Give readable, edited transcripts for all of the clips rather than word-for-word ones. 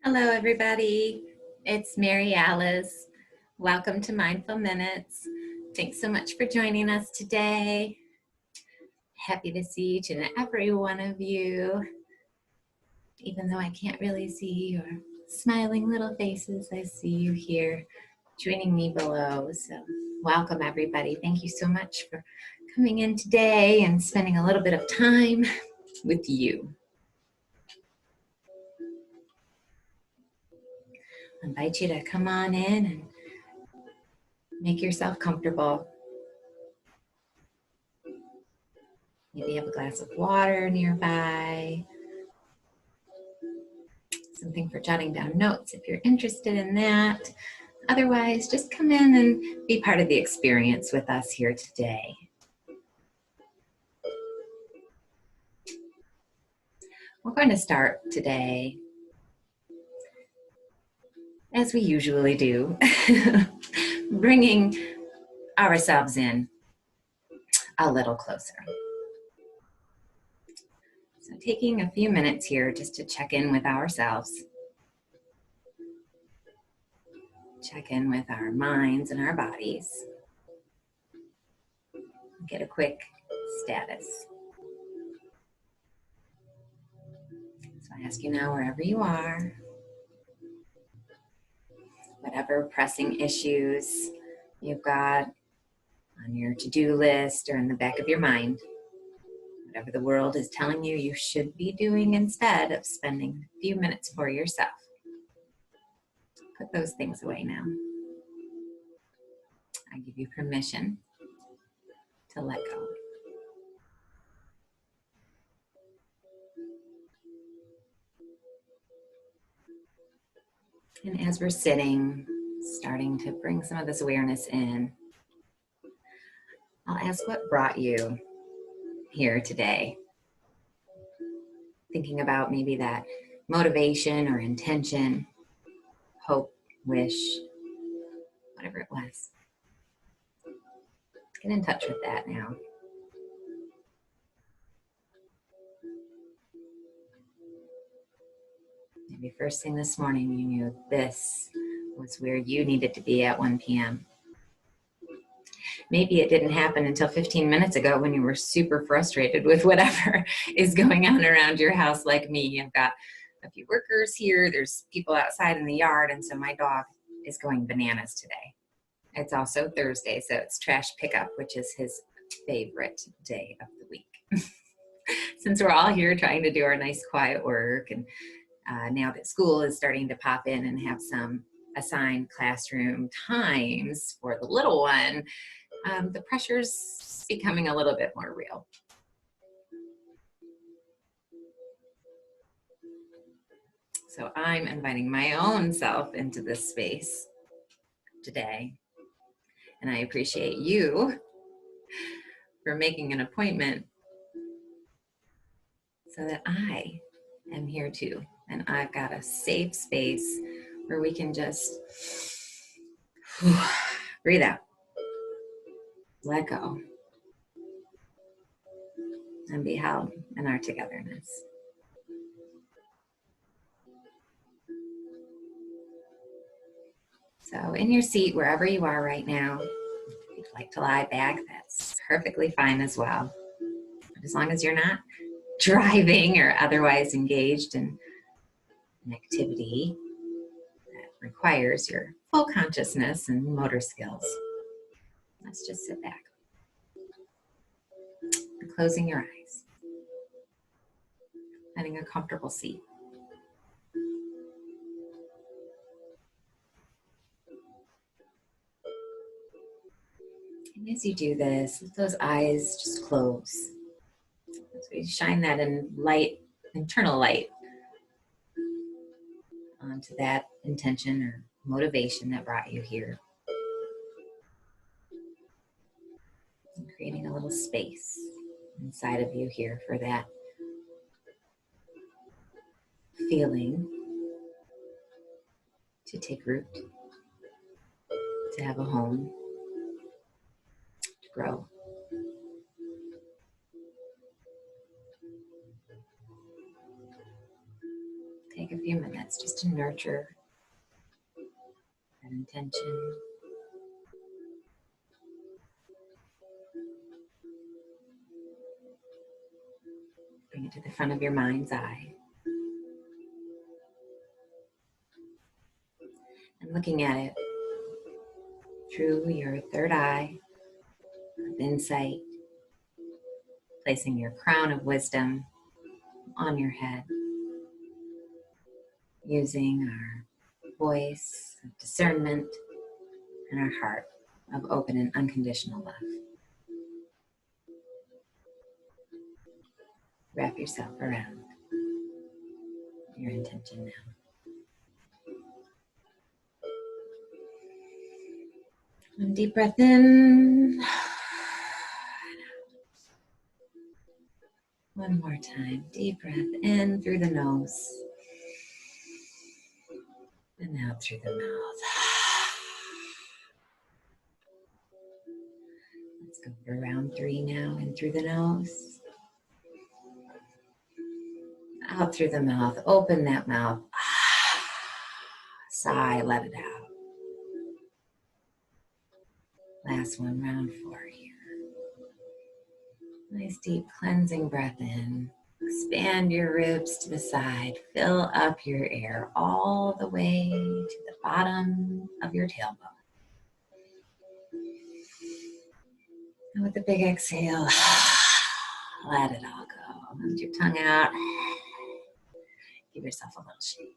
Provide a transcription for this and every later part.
Hello, everybody. It's Mary Alice. Welcome to Mindful Minutes. Thanks so much for joining us today. Happy to see each and every one of you. Even though I can't really see your smiling little faces, I see you here joining me below. So welcome, everybody. Thank you so much for coming in today and spending a little bit of time with you. I invite you to come on in and make yourself comfortable. Maybe have a glass of water nearby. Something for jotting down notes if you're interested in that. Otherwise, just come in and be part of the experience with us here today. We're going to start today, as we usually do, bringing ourselves in a little closer. So taking a few minutes here just to check in with ourselves. Check in with our minds and our bodies. Get a quick status. So I ask you now, wherever you are, whatever pressing issues you've got on your to-do list or in the back of your mind, whatever the world is telling you you should be doing instead of spending a few minutes for yourself. Put those things away now. I give you permission to let go. And as we're sitting, starting to bring some of this awareness in, I'll ask what brought you here today. Thinking about maybe that motivation or intention, hope, wish, whatever it was. Get in touch with that now. Maybe first thing this morning you knew this was where you needed to be at 1 p.m. Maybe it didn't happen until 15 minutes ago when you were super frustrated with whatever is going on around your house like me. I've got a few workers here, there's people outside in the yard, and so my dog is going bananas today. It's also Thursday, so it's trash pickup, which is his favorite day of the week. Since we're all here trying to do our nice quiet work, and now that school is starting to pop in and have some assigned classroom times for the little one, the pressure's becoming a little bit more real. So I'm inviting my own self into this space today. And I appreciate you for making an appointment so that I am here too. And I've got a safe space where we can just breathe out, let go, and be held in our togetherness. So in your seat, wherever you are right now, if you'd like to lie back, that's perfectly fine as well. But as long as you're not driving or otherwise engaged in an activity that requires your full consciousness and motor skills, let's just sit back and closing your eyes, finding a comfortable seat. And as you do this, let those eyes just close. As we shine that in light, internal light, onto that intention or motivation that brought you here. And creating a little space inside of you here for that feeling to take root, to have a home, to grow. take a few minutes just to nurture that intention. Bring it to the front of your mind's eye. And looking at it through your third eye of insight, placing your crown of wisdom on your head, using our voice of discernment and our heart of open and unconditional love. Wrap yourself around your intention now. One deep breath in. One more time. Deep breath in through the nose and out through the mouth. Let's go for round 3 now. In through the nose. Out through the mouth. Open that mouth. Sigh, let it out. Last one, round 4 here. Nice deep cleansing breath in. Expand your ribs to the side. Fill up your air all the way to the bottom of your tailbone. And with a big exhale, let it all go. Let your tongue out. Give yourself a little shake.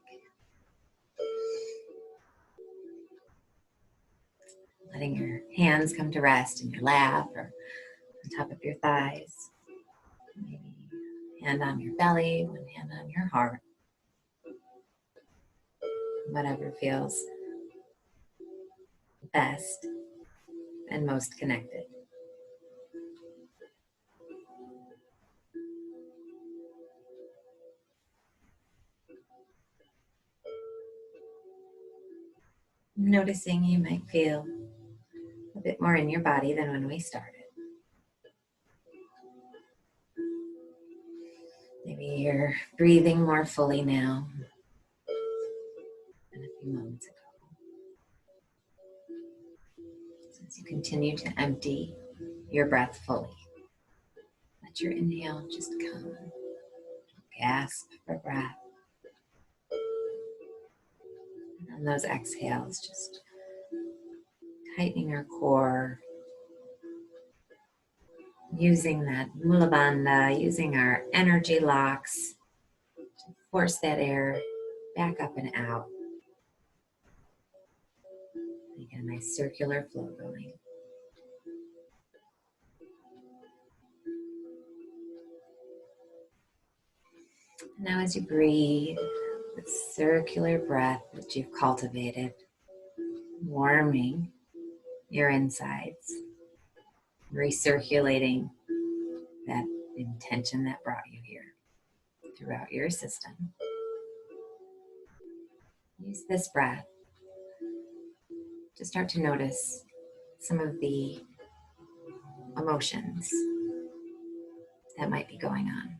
Letting your hands come to rest in your lap or on top of your thighs. Maybe hand on your belly, one hand on your heart. Whatever feels best and most connected. Noticing you might feel a bit more in your body than when we started. Maybe you're breathing more fully now than a few moments ago. So as you continue to empty your breath fully, let your inhale just come. Gasp for breath. And on those exhales, just tightening our core, using that mula bandha, using our energy locks to force that air back up and out. Make a nice circular flow going. Now as you breathe, with circular breath that you've cultivated, warming your insides, recirculating that intention that brought you here throughout your system. Use this breath to start to notice some of the emotions that might be going on.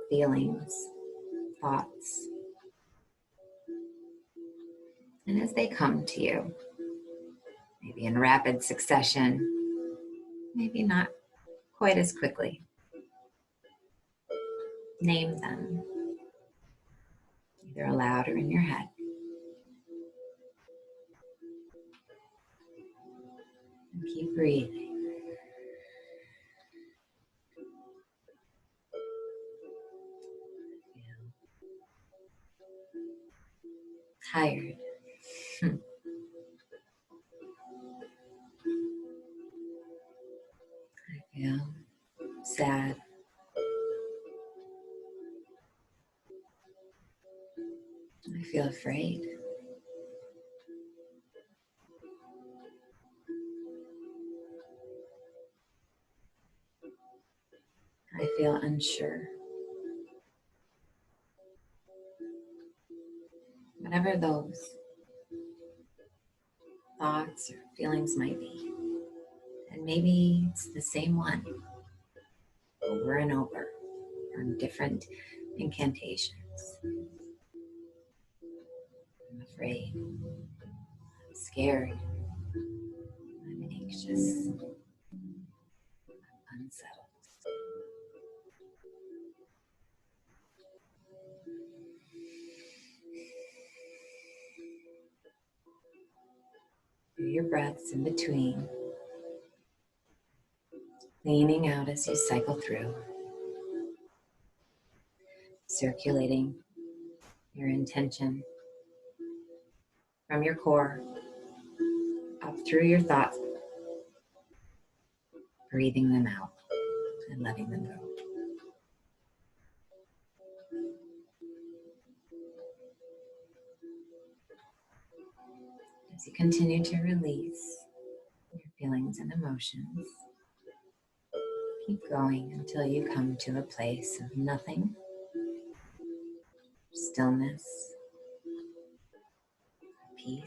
Feelings, thoughts. And as they come to you, maybe in rapid succession, maybe not quite as quickly, name them, either aloud or in your head. And keep breathing. Tired. I feel sad. I feel afraid. I feel unsure. Whatever those thoughts or feelings might be. And maybe it's the same one over and over, or different incantations. I'm afraid, I'm scared, I'm anxious, unsettled. Through your breaths in between, leaning out as you cycle through, circulating your intention from your core up through your thoughts, breathing them out and letting them go. As you continue to release your feelings and emotions, keep going until you come to a place of nothing, stillness, peace,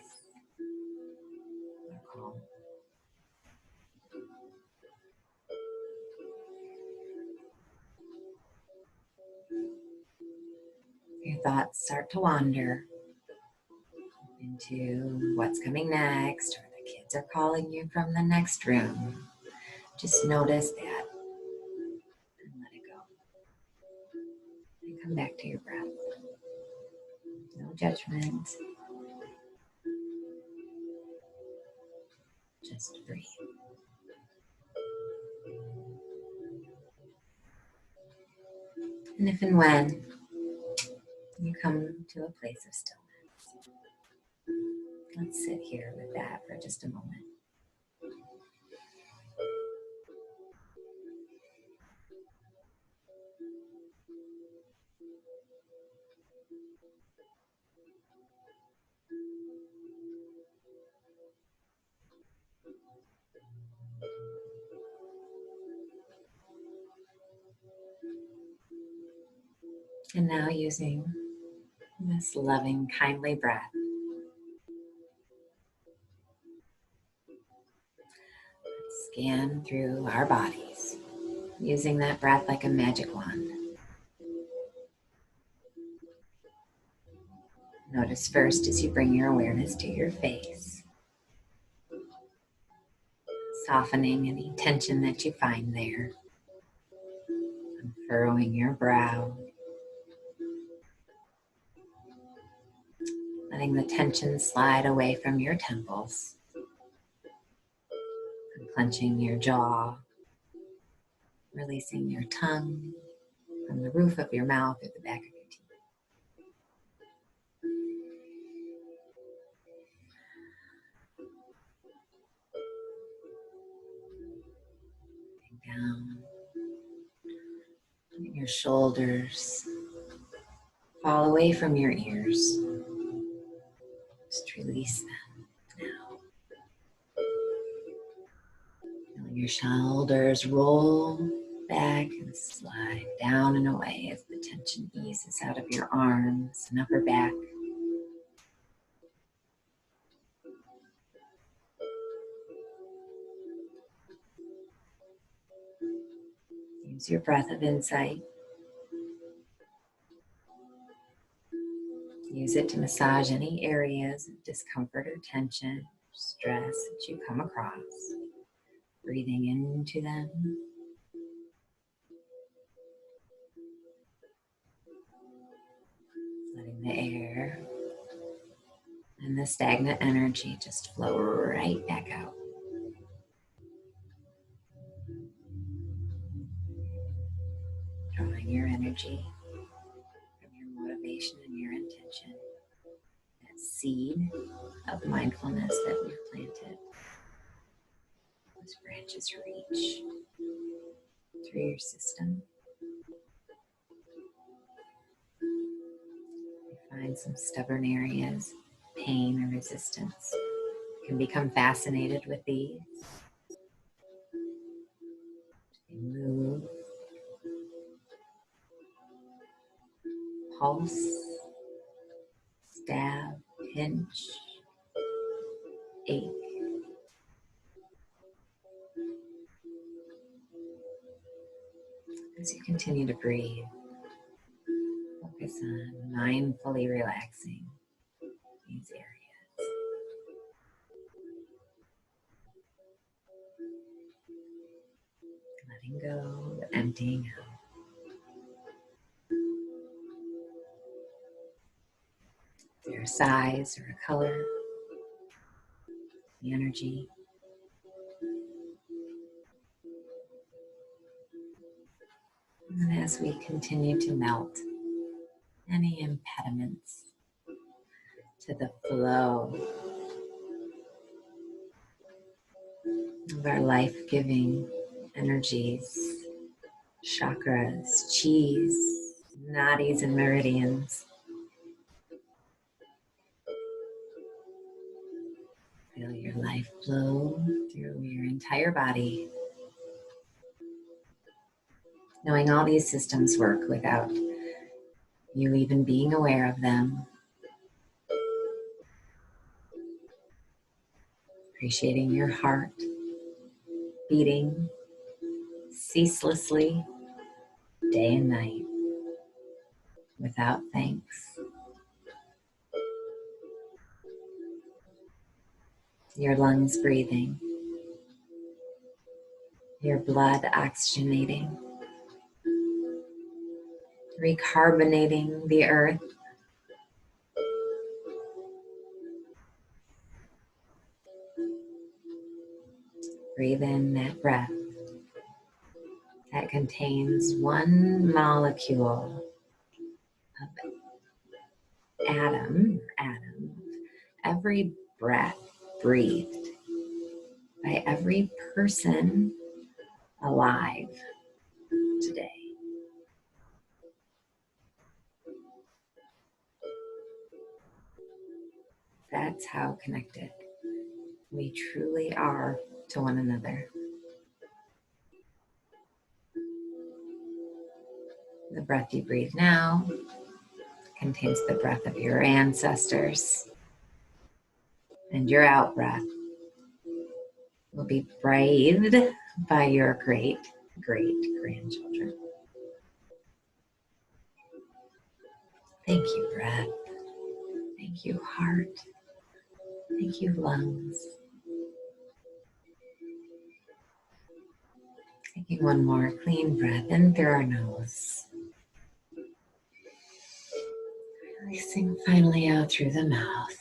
or calm. Your thoughts start to wander into what's coming next, or the kids are calling you from the next room. Just notice that and let it go. And come back to your breath. No judgment. Just breathe. And if and when you come to a place of stillness, let's sit here with that for just a moment. And now using this loving, kindly breath, let's scan through our bodies, using that breath like a magic wand. Notice first as you bring your awareness to your face, softening any tension that you find there, furrowing your brow, letting the tension slide away from your temples, and clenching your jaw, releasing your tongue from the roof of your mouth or the back of your teeth. Down, letting your shoulders fall away from your ears. Just release them now. Feeling your shoulders roll back and slide down and away as the tension eases out of your arms and upper back. Use your breath of insight. Use it to massage any areas of discomfort or tension, stress that you come across. Breathing into them. Letting the air and the stagnant energy just flow right back out. Drawing your energy from your motivation and your intention. That seed of mindfulness that we've planted. Those branches reach through your system. You find some stubborn areas, pain or resistance. You can become fascinated with these. They move, pulse, stab, pinch, ache. As you continue to breathe, Focus on mindfully relaxing these areas. Letting go, emptying out. Their size or a color, the energy. And as we continue to melt any impediments to the flow of our life-giving energies, chakras, chis, nadis, and meridians. Feel your life flow through your entire body. Knowing all these systems work without you even being aware of them. Appreciating your heart beating ceaselessly day and night without thanks. Your lungs breathing. Your blood oxygenating. Recarbonating the earth. Breathe in that breath that contains one molecule of atom, every breath breathed by every person alive today. That's how connected we truly are to one another. The breath you breathe now contains the breath of your ancestors, and your out breath will be breathed by your great grandchildren. Thank you, breath. Thank you, heart. Thank you, lungs. Taking one more clean breath in through our nose. Releasing finally out through the mouth.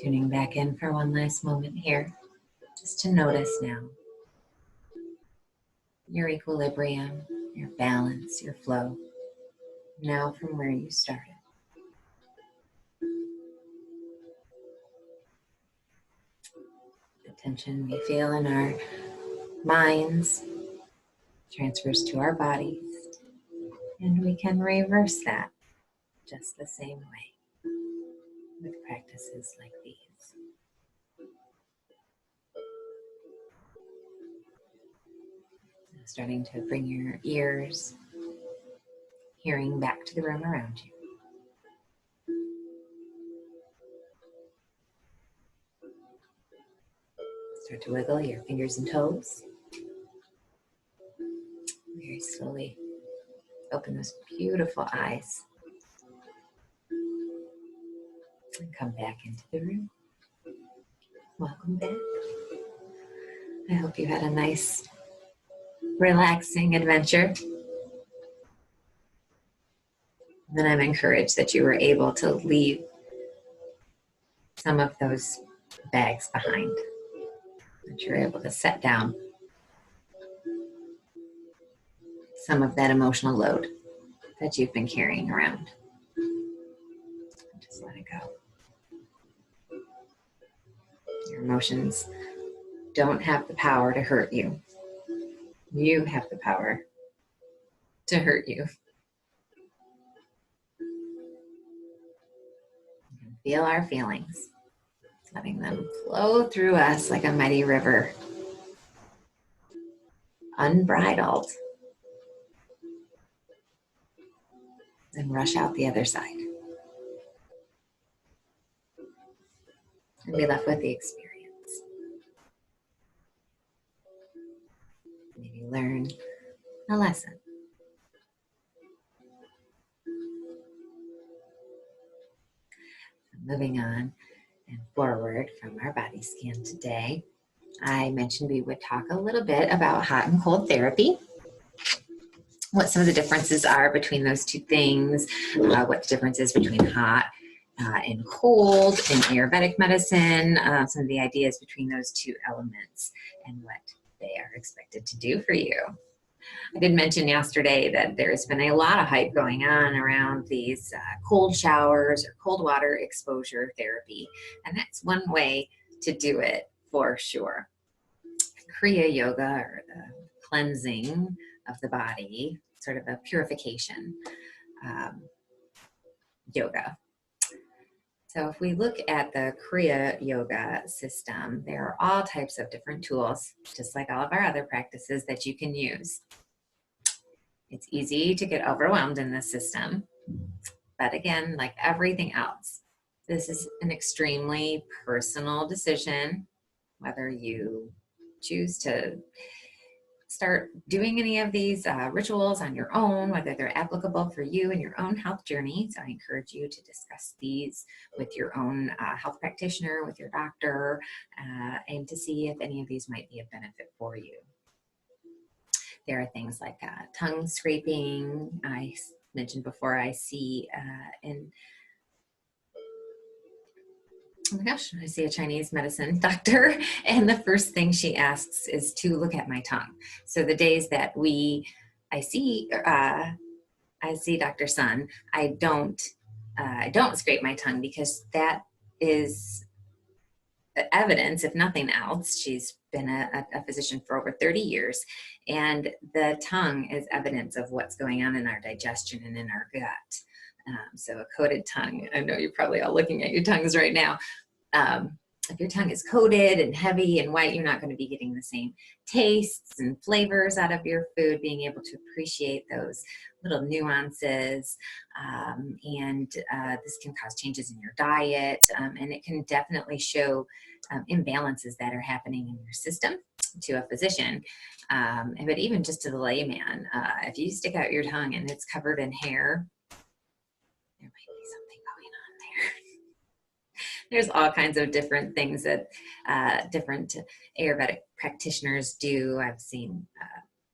Tuning back in for one last moment here, just to notice now your equilibrium, your balance, your flow, now from where you started. The tension we feel in our minds transfers to our bodies, and we can reverse that just the same way with practices like these. Now starting to bring your ears, hearing back to the room around you. Start to wiggle your fingers and toes. Very slowly open those beautiful eyes and come back into the room. Welcome back. I hope you had a nice, relaxing adventure. And I'm encouraged that you were able to leave some of those bags behind, that you're able to set down some of that emotional load that you've been carrying around. Just let it go. Your emotions don't have the power to hurt you. You have the power to hurt you. You can feel our feelings, letting them flow through us like a mighty river, unbridled, and rush out the other side. And be left with the experience. learn a lesson. Moving on and forward from our body scan today, I mentioned we would talk a little bit about hot and cold therapy, what some of the differences are between those two things, what the difference is between hot and cold in Ayurvedic medicine, some of the ideas between those two elements and what they are expected to do for you. I did mention yesterday that there's been a lot of hype going on around these cold showers or cold water exposure therapy, and that's one way to do it for sure. Kriya yoga, or the cleansing of the body, sort of a purification yoga. So if we look at the Kriya yoga system, there are all types of different tools, just like all of our other practices, that you can use. It's easy to get overwhelmed in this system, but again, like everything else, this is an extremely personal decision, whether you choose to start doing any of these rituals on your own, whether they're applicable for you and your own health journey. So I encourage you to discuss these with your own health practitioner, with your doctor, and to see if any of these might be a benefit for you. There are things like tongue scraping. I mentioned before, I see oh my gosh, I see a Chinese medicine doctor, and the first thing she asks is to look at my tongue. So the days that I see Dr. Sun, I don't scrape my tongue, because that is evidence, if nothing else. She's been a physician for over 30 years, and the tongue is evidence of what's going on in our digestion and in our gut. So a coated tongue, I know you're probably all looking at your tongues right now. If your tongue is coated and heavy and white, you're not going to be getting the same tastes and flavors out of your food, being able to appreciate those little nuances. And this can cause changes in your diet, and it can definitely show imbalances that are happening in your system to a physician. But even just to the layman, if you stick out your tongue and it's covered in hair, there might be something going on there. There's all kinds of different things that different Ayurvedic practitioners do. I've seen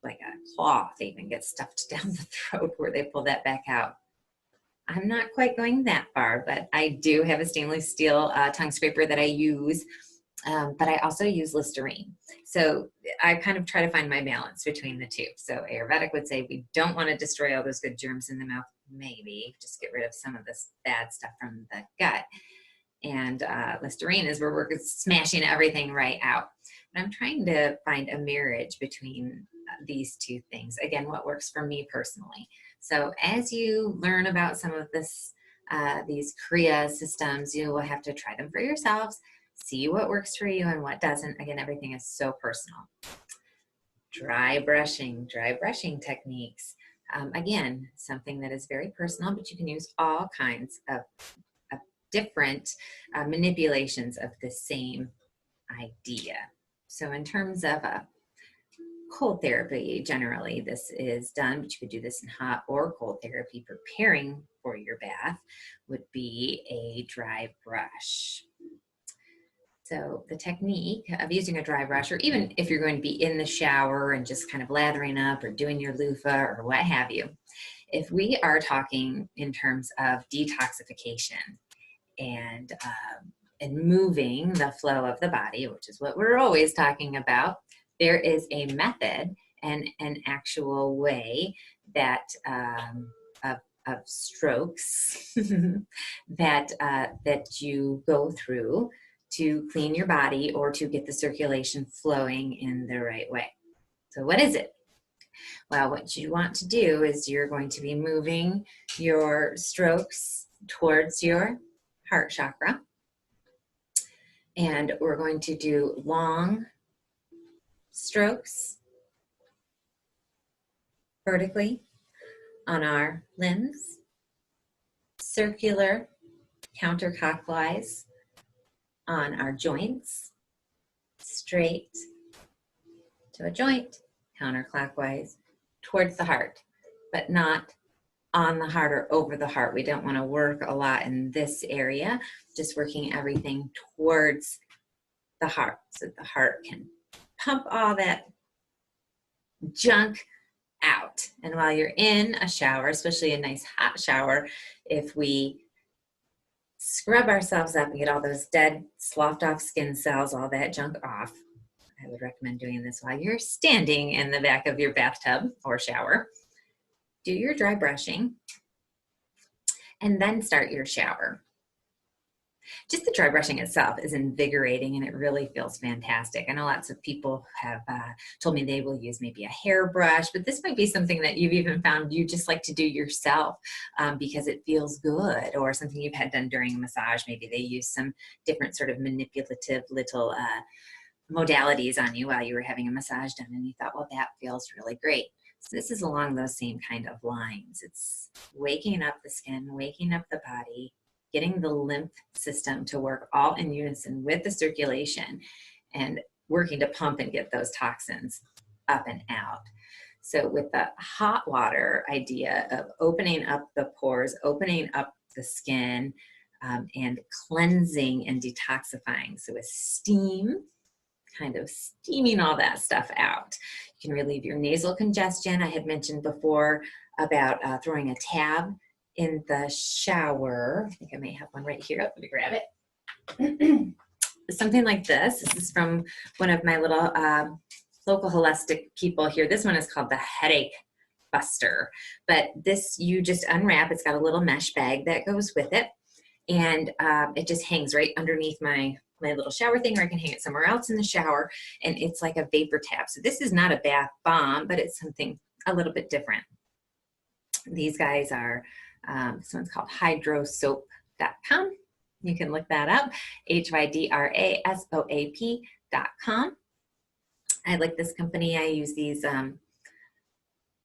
like a cloth even get stuffed down the throat where they pull that back out. I'm not quite going that far, but I do have a stainless steel tongue scraper that I use, but I also use Listerine. So I kind of try to find my balance between the two. So Ayurvedic would say we don't want to destroy all those good germs in the mouth, maybe just get rid of some of this bad stuff from the gut. And Listerine is where we're smashing everything right out. But I'm trying to find a marriage between these two things. Again, what works for me personally. So as you learn about some of this, these Kriya systems, you will have to try them for yourselves, see what works for you and what doesn't. Again, everything is so personal. Dry brushing techniques. Again, something that is very personal, but you can use all kinds of different manipulations of the same idea. So in terms of cold therapy, generally this is done, but you could do this in hot or cold therapy. Preparing for your bath would be a dry brush. So the technique of using a dry brush, or even if you're going to be in the shower and just kind of lathering up or doing your loofah or what have you, if we are talking in terms of detoxification and moving the flow of the body, which is what we're always talking about, there is a method and an actual way that of strokes that you go through to clean your body or to get the circulation flowing in the right way. So what is it? Well, what you want to do is you're going to be moving your strokes towards your heart chakra. And we're going to do long strokes vertically on our limbs, circular counterclockwise on our joints, straight to a joint counterclockwise, towards the heart, but not on the heart or over the heart. We don't want to work a lot in this area, just working everything towards the heart so the heart can pump all that junk out. And while you're in a shower, especially a nice hot shower, if we scrub ourselves up and get all those dead, sloughed off skin cells, all that junk off, I would recommend doing this while you're standing in the back of your bathtub or shower. Do your dry brushing and then start your shower. Just the dry brushing itself is invigorating and it really feels fantastic. I know lots of people have told me they will use maybe a hairbrush, but this might be something that you've even found you just like to do yourself because it feels good, or something you've had done during a massage. Maybe they use some different sort of manipulative little modalities on you while you were having a massage done and you thought, well, that feels really great. So this is along those same kind of lines. It's waking up the skin, waking up the body, getting the lymph system to work all in unison with the circulation and working to pump and get those toxins up and out. So with the hot water idea of opening up the pores, opening up the skin, and cleansing and detoxifying. So with steam, kind of steaming all that stuff out. You can relieve your nasal congestion. I had mentioned before about throwing a tab in the shower. I think I may have one right here. Let me grab it. Something like this. This is from one of my little local holistic people here. This one is called the Headache Buster. But this you just unwrap. It's got a little mesh bag that goes with it. And it just hangs right underneath my little shower thing, or I can hang it somewhere else in the shower. And it's like a vapor tab. So this is not a bath bomb, but it's something a little bit different. These guys are, this one's called hydrosoap.com. You can look that up, hydrasoap.com. I like this company. I use these a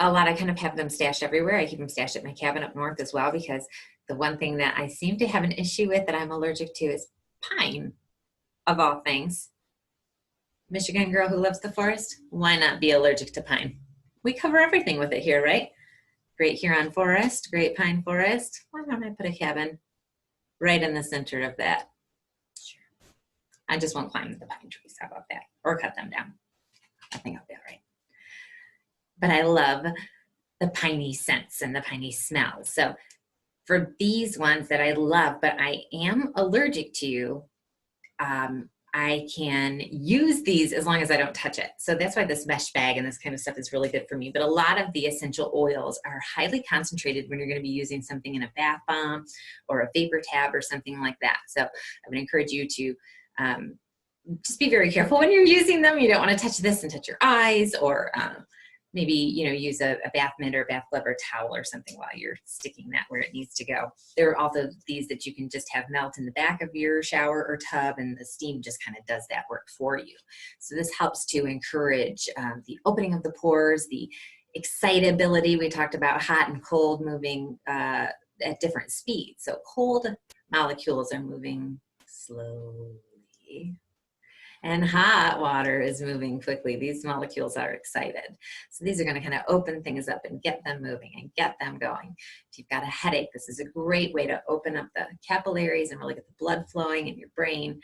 lot. I kind of have them stashed everywhere. I keep them stashed at my cabin up north as well, because the one thing that I seem to have an issue with that I'm allergic to is pine, of all things. Michigan girl who loves the forest, why not be allergic to pine? We cover everything with it here, right? Great Huron forest, great pine forest. Why don't I put a cabin right in the center of that? Sure. I just won't climb the pine trees. How about that? Or cut them down. I think I'll be all right. But I love the piney scents and the piney smells. So for these ones that I love, but I am allergic to, I can use these as long as I don't touch it. So that's why this mesh bag and this kind of stuff is really good for me. But a lot of the essential oils are highly concentrated when you're going to be using something in a bath bomb or a vapor tab or something like that. So I would encourage you to just be very careful when you're using them. You don't want to touch this and touch your eyes, or maybe, you know, use a bath mitt or bath glove or towel or something while you're sticking that where it needs to go. There are also these that you can just have melt in the back of your shower or tub, and the steam just kind of does that work for you. So this helps to encourage the opening of the pores, the excitability. We talked about hot and cold moving at different speeds. So cold molecules are moving slowly, and hot water is moving quickly. These molecules are excited. So these are going to kind of open things up and get them moving and get them going. If you've got a headache, this is a great way to open up the capillaries and really get the blood flowing in your brain.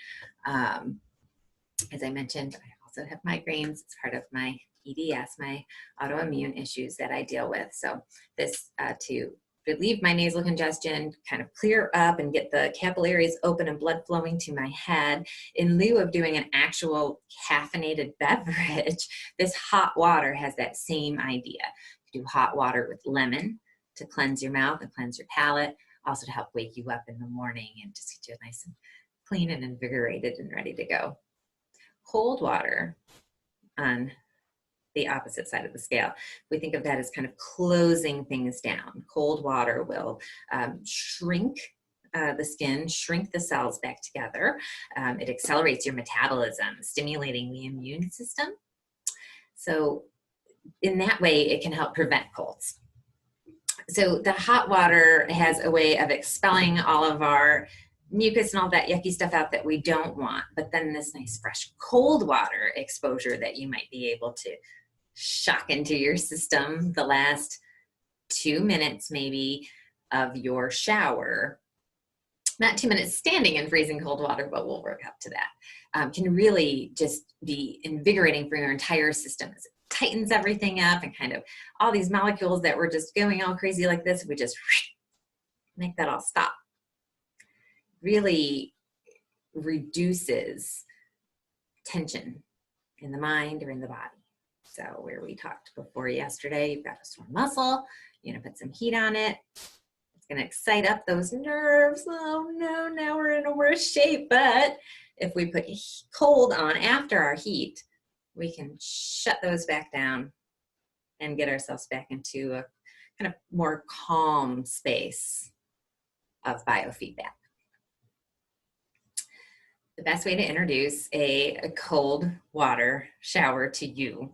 As I mentioned, I also have migraines. It's part of my EDS, my autoimmune issues that I deal with. So this to relieve my nasal congestion, kind of clear up and get the capillaries open and blood flowing to my head, in lieu of doing an actual caffeinated beverage, this hot water has that same idea. You do hot water with lemon to cleanse your mouth and cleanse your palate, also to help wake you up in the morning and just get you nice and clean and invigorated and ready to go. Cold water on the opposite side of the scale. We think of that as kind of closing things down. Cold water will shrink the skin, shrink the cells back together. It accelerates your metabolism, stimulating the immune system. So in that way, it can help prevent colds. So the hot water has a way of expelling all of our mucus and all that yucky stuff out that we don't want. But then this nice fresh cold water exposure that you might be able to shock into your system the last 2 minutes maybe of your shower, not 2 minutes standing in freezing cold water, but we'll work up to that, can really just be invigorating for your entire system. It tightens everything up, and kind of all these molecules that were just going all crazy like this, we just make that all stop. Really reduces tension in the mind or in the body. So where we talked before yesterday, you've got a sore muscle, you're gonna put some heat on it. It's gonna excite up those nerves. Oh no, now we're in a worse shape. But if we put cold on after our heat, we can shut those back down and get ourselves back into a kind of more calm space of biofeedback. The best way to introduce a cold water shower to you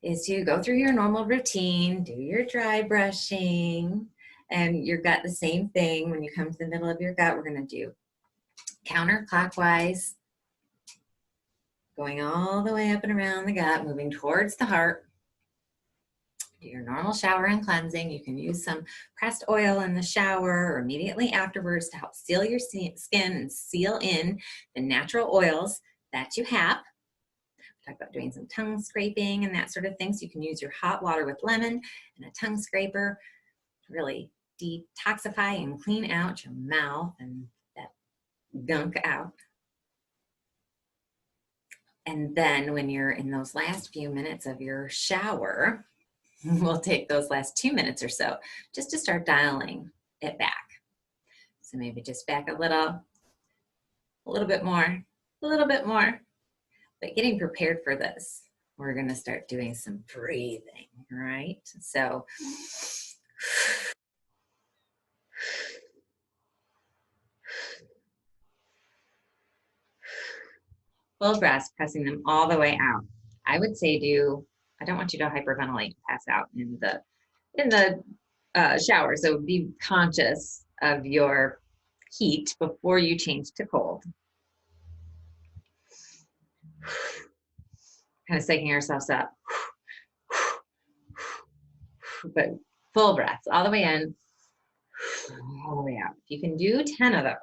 is to go through your normal routine, do your dry brushing, and your gut the same thing. When you come to the middle of your gut, we're gonna do counterclockwise, going all the way up and around the gut, moving towards the heart. Do your normal shower and cleansing. You can use some pressed oil in the shower or immediately afterwards to help seal your skin and seal in the natural oils that you have. Talk about doing some tongue scraping and that sort of thing. So you can use your hot water with lemon and a tongue scraper to really detoxify and clean out your mouth and that gunk out. And then when you're in those last few minutes of your shower, we'll take those last 2 minutes or so just to start dialing it back. So maybe just back a little bit more, a little bit more. But getting prepared for this, we're gonna start doing some breathing, right? So full breaths, pressing them all the way out. I would say I don't want you to hyperventilate, pass out in the shower. So be conscious of your heat before you change to cold. Kind of psyching ourselves up. But full breaths, all the way in, all the way out. If you can do 10 of those,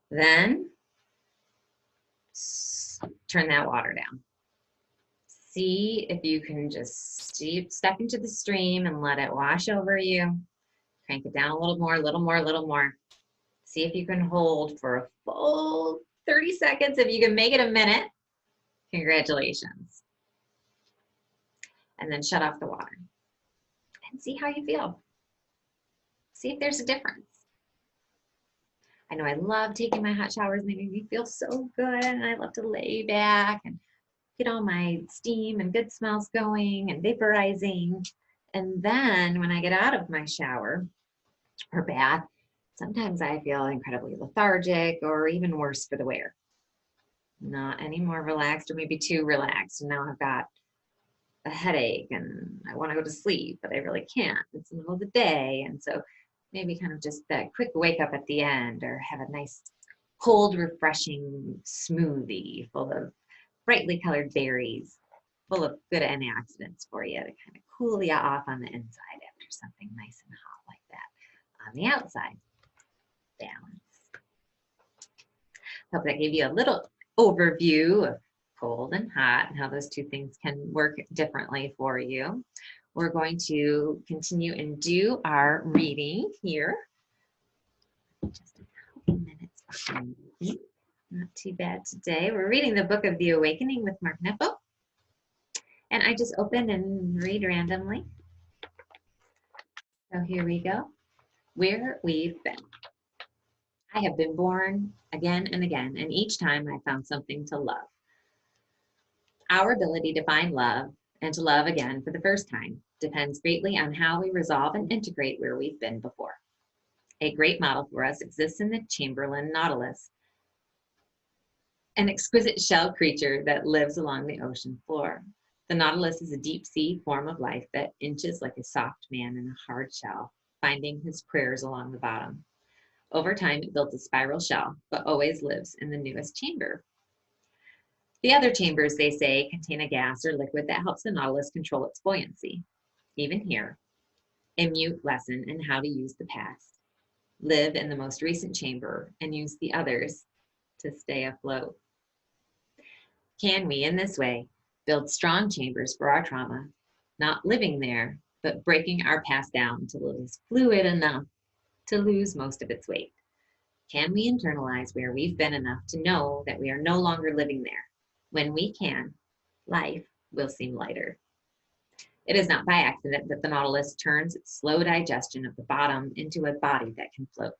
then turn that water down. See if you can just step into the stream and let it wash over you. Crank it down a little more, a little more, a little more. See if you can hold for a full 30 seconds. If you can make it a minute, congratulations. And then shut off the water and see how you feel. See if there's a difference. I know I love taking my hot showers. They make me feel so good, and I love to lay back and get all my steam and good smells going and vaporizing. And then when I get out of my shower or bath, sometimes I feel incredibly lethargic or even worse for the wear. Not any more relaxed, or maybe too relaxed. And now I've got a headache and I want to go to sleep, but I really can't. It's the middle of the day. And so maybe kind of just that quick wake up at the end, or have a nice cold, refreshing smoothie full of brightly colored berries, full of good antioxidants for you to kind of cool you off on the inside after something nice and hot like that on the outside. Balance. Hope that gave you a little overview of cold and hot and how those two things can work differently for you. We're going to continue and do our reading here. Just a couple minutes behind me. Not too bad today. We're reading the Book of the Awakening with Mark Nepo. And I just open and read randomly. So here we go. Where we've been. I have been born again and again, and each time I found something to love. Our ability to find love and to love again for the first time depends greatly on how we resolve and integrate where we've been before. A great model for us exists in the Chamberlain nautilus, an exquisite shell creature that lives along the ocean floor. The nautilus is a deep sea form of life that inches like a soft man in a hard shell, finding his prayers along the bottom. Over time, it builds a spiral shell, but always lives in the newest chamber. The other chambers, they say, contain a gas or liquid that helps the nautilus control its buoyancy. Even here, a mute lesson in how to use the past, live in the most recent chamber, and use the others to stay afloat. Can we, in this way, build strong chambers for our trauma, not living there, but breaking our past down until it is fluid enough to lose most of its weight? Can we internalize where we've been enough to know that we are no longer living there? When we can, life will seem lighter. It is not by accident that the nautilus turns its slow digestion of the bottom into a body that can float.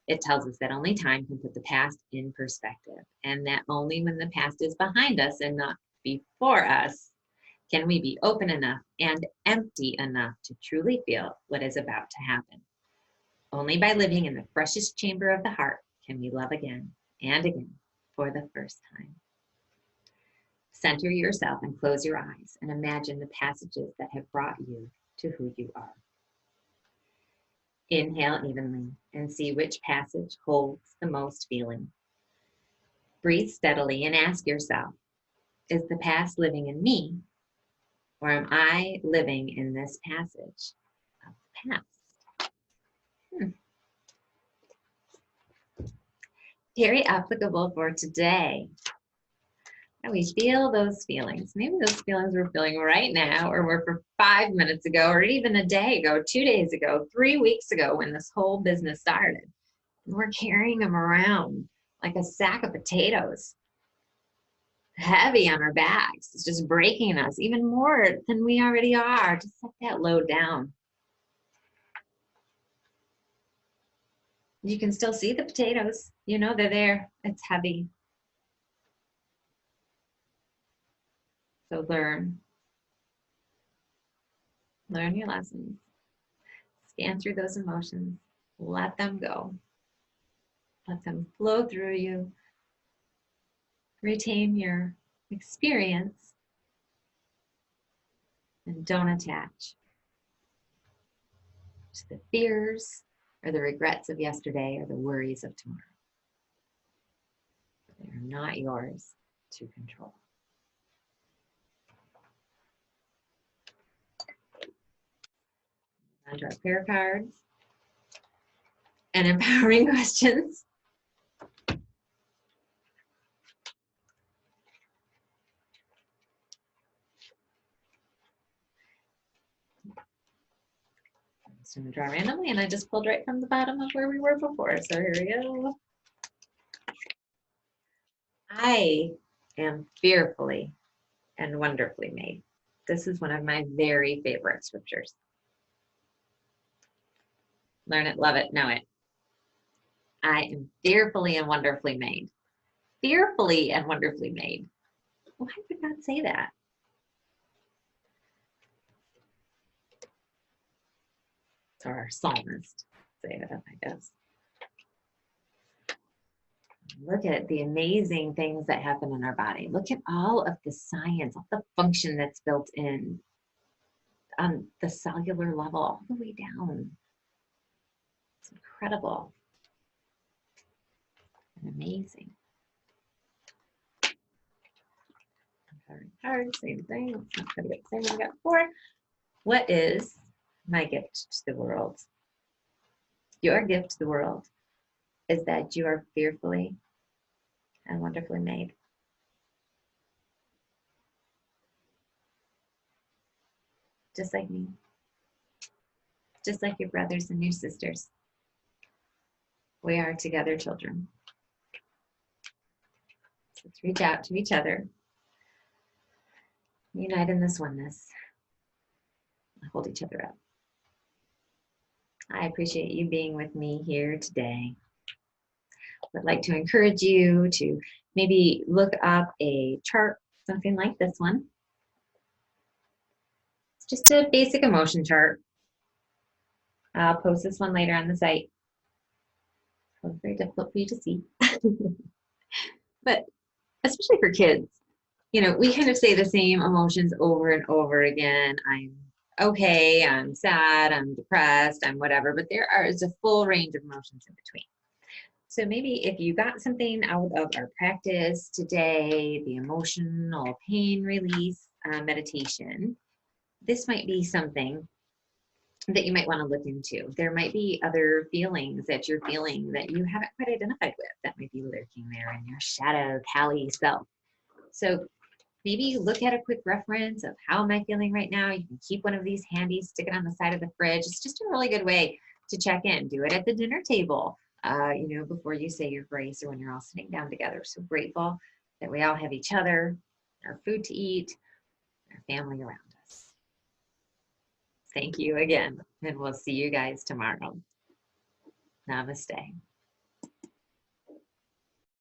It tells us that only time can put the past in perspective, and that only when the past is behind us and not before us can we be open enough and empty enough to truly feel what is about to happen. Only by living in the freshest chamber of the heart can we love again and again for the first time. Center yourself and close your eyes and imagine the passages that have brought you to who you are. Inhale evenly and see which passage holds the most feeling. Breathe steadily and ask yourself, is the past living in me, or am I living in this passage of the past? Very applicable for today. And we feel those feelings. Maybe those feelings we're feeling right now, or were for 5 minutes ago, or even a day ago, 2 days ago, 3 weeks ago when this whole business started. And we're carrying them around like a sack of potatoes, heavy on our backs. It's just breaking us even more than we already are. Just let that load down. You can still see the potatoes. You know they're there. It's heavy. So learn your lessons. Scan through those emotions. Let them go. Let them flow through you. Retain your experience. And don't attach to the fears or the regrets of yesterday or the worries of tomorrow. They are not yours to control. On to our prayer cards and empowering questions. I'm just going to draw randomly, and I just pulled right from the bottom of where we were before. So here we go. I am fearfully and wonderfully made. This is one of my very favorite scriptures. Learn it, love it, know it. I am fearfully and wonderfully made. Fearfully and wonderfully made. Why would God say that? Or our psalmist say it, I guess. Look at the amazing things that happen in our body. Look at all of the science, all the function that's built in on the cellular level, all the way down. It's incredible and amazing. Hard, same thing. Let's not try to get the same one we got before. What is my gift to the world? Your gift to the world is that you are fearfully and wonderfully made. Just like me. Just like your brothers and your sisters. We are together children. So let's reach out to each other. Unite in this oneness. Hold each other up. I appreciate you being with me here today. I'd like to encourage you to maybe look up a chart, something like this one. It's just a basic emotion chart. I'll post this one later on the site. It's very difficult for you to see. But especially for kids, you know, we kind of say the same emotions over and over again. I'm okay, I'm sad, I'm depressed, I'm whatever, but there is a full range of emotions in between. So maybe if you got something out of our practice today, the emotional pain release meditation, this might be something that you might want to look into. There might be other feelings that you're feeling that you haven't quite identified with that might be lurking there in your shadow Cali self. So maybe you look at a quick reference of how am I feeling right now. You can keep one of these handy, stick it on the side of the fridge. It's just a really good way to check in. Do it at the dinner table, before you say your grace or when you're all sitting down together. So grateful that we all have each other, our food to eat, our family around us. Thank you again, and we'll see you guys tomorrow. Namaste.